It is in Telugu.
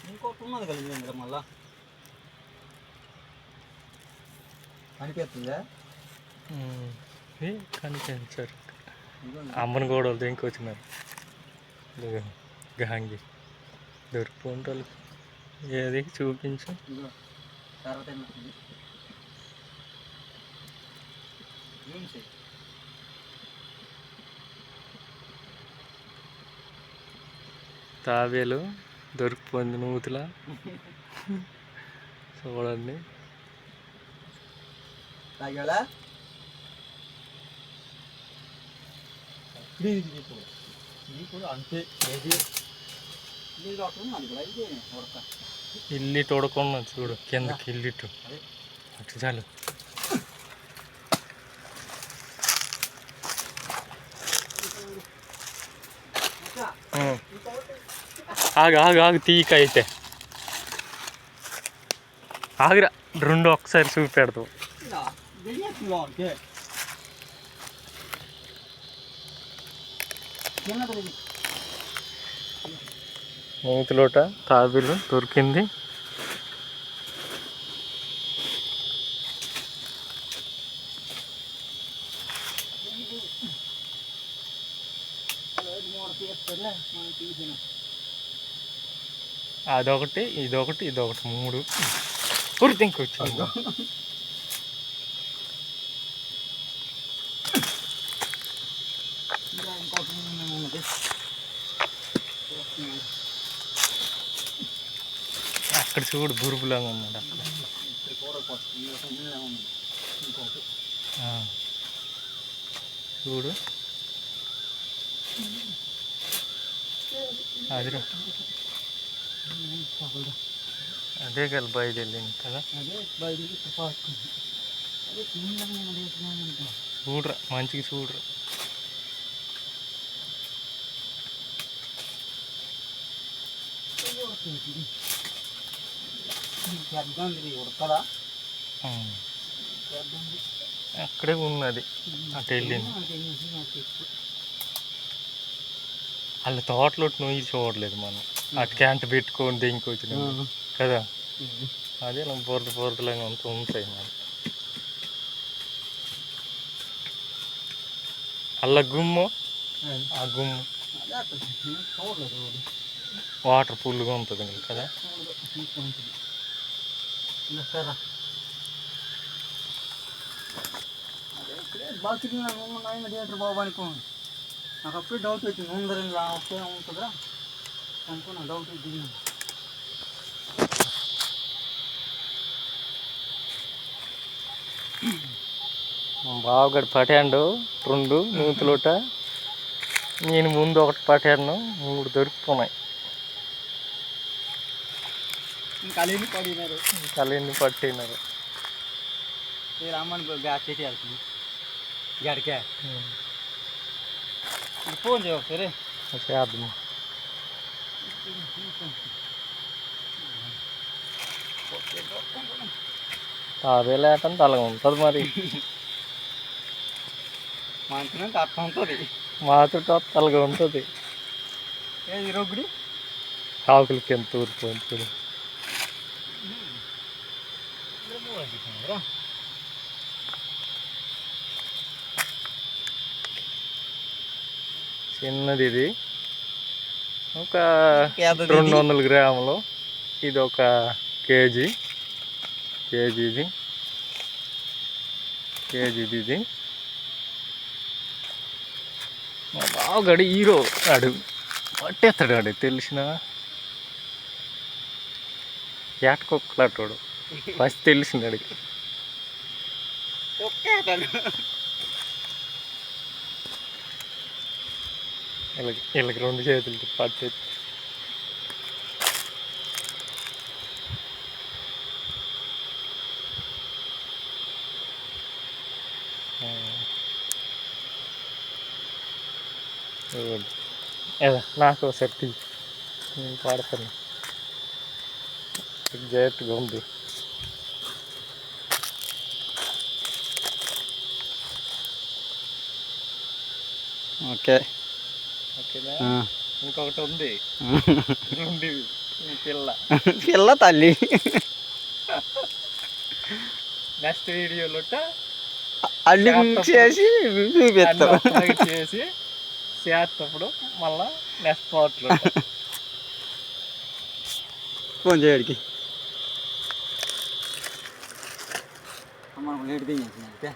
ఇంకోటి ఉన్నది కలిగింది మళ్ళా కనిపిస్తుందా కనిపించారు అమ్మని కూడా వాళ్ళు ఇంకొచ్చినారు గాంగి దొరికిపోంటారు ఏది చూపించు తర్వాత తాబేలు దొరికిపోయింది నూతులా చూడండి తాగాడా అంతే ఇల్లి తోడుకున్నా చూడు కిందకి ఇల్లిట్టు అటు చాలు ఆగు ఆగు ఆగు తీక అయితే ఆగురా రెండు ఒకసారి చూపెడతావు మూతిలోట తాబేలు దొరికింది అదొకటి ఇదొకటి ఇదొకటి మూడు పూర్తి ఇంకొచ్చింది అక్కడ చూడు బురుపులాగా ఉన్నాడు అక్కడ చూడు అదిరా అదే కదా బయలుదేరింది కదా చూడరా మంచిగా చూడరా అక్కడే ఉన్నది అటు వెళ్ళింది వాళ్ళ తోటలో నువ్వు చూడలేదు మనం అటు క్యాంట్ పెట్టుకొని దింకొచ్చిన కదా అదే బురద బురదలాగా అంత ఉంటాయి మనం అల్ల గుమ్ము ఆ గుమ్ము వాటర్ ఫుల్గా ఉంటుంది కదా బాబు అనుకో నాకు అప్పుడే డౌట్ వచ్చింది ముందర వస్తే ఉంటుందా అనుకున్నా డౌట్ వచ్చింది బావగడు పట్టాడు రెండు నూతులోట నేను ముందు ఒకటి పట్టాను మూడు దొరికిపోయినాయి కలిని పట్టినారు రామని చెట్టి వెళ్తుంది గడికే ఫోన్ చేయ సరే చేద్దాము తాబేలేటంటే అలాగ ఉంటుంది మరి మంచిగా అర్థం ఉంటుంది మాతో అలాగ ఉంటుంది ఏది రొగ్గుడి ఆకులకి ఎంత ఊరిపోతుంది చిన్నది ఇది ఒక 200 గ్రాములు ఇది ఒక కేజీ ఇది మా బావగడి హీరో ఆడు పట్టేస్తాడు ఆడు తెలిసిన ఏటకొక్కలాటోడు ఫస్ట్ తెలిసింది అడిగి వీళ్ళకి రెండు చేతులకి పట్టే నాకు ఒకసారి నేను పాడతాను జాగ్రత్తగా ఉంది ఓకే ఓకేనా ఇంకొకటి ఉంది రెండు ఈ పిల్ల పిల్ల తల్లి. నెక్స్ట్ వీడియోలో అన్ని మిక్స్ చేసి చూపిస్తాం. చేసి చేసేటప్పుడు మళ్ళా నెక్స్ట్ పార్ట్లో ఫోన్ చేయడికి. అమ్మ లేట్ దిగేసి